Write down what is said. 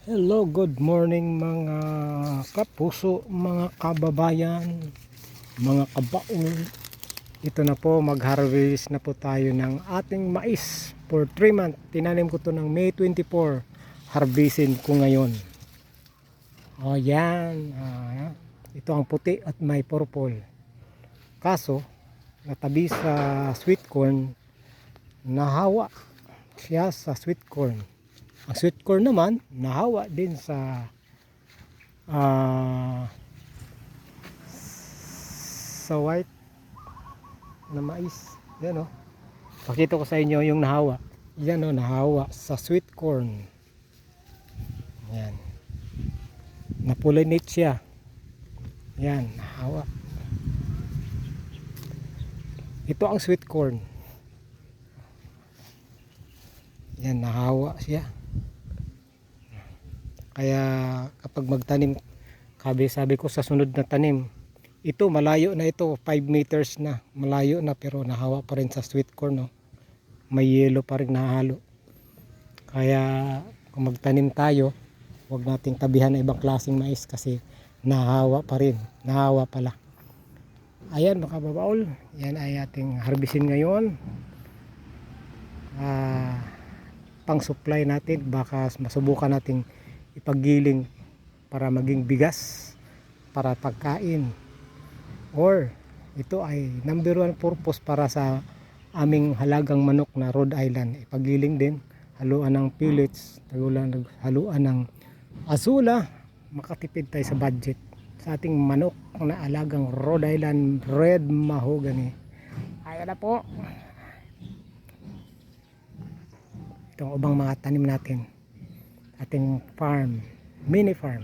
Hello, good morning mga kapuso, mga kababayan, mga kabaon. Ito na po, mag-harvest na po tayo ng ating mais for 3 months. Tinanim ko to ng May 24. Harvestin ko ngayon. O yan. Ito ang puti at may purple. Kaso, natabi sa sweet corn, nahawa siya sa sweet corn. Ang sweet corn naman, nahawa din sa white na mais. Yan o. Pakita ko sa inyo yung nahawa. Yan o, nahawa sa sweet corn. Yan. Napulinate siya. Yan, nahawa. Ito ang sweet corn. Yan, nahawa siya. Kaya kapag magtanim, sabi ko sa sunod na tanim, ito malayo na ito, 5 meters na, malayo na, pero nahawa pa rin sa sweet corn, no? May yellow pa rin nahalo. Kaya kung magtanim tayo, huwag nating tabihan ng ibang klaseng mais kasi nahawa pa rin, nahawa pala. Ayan mga kababaol, yan ay ating harvestin ngayon. Pang supply natin, baka masubukan nating ipaggiling para maging bigas para pagkain, or ito ay number 1 purpose para sa aming halagang manok na Rhode Island. Ipaggiling din, haluan ng pellets, haluan ng asula, makatipid tayo sa budget sa ating manok na alagang Rhode Island red mahogany. Ayan na po itong ubang mga tanim natin, ating farm, mini farm.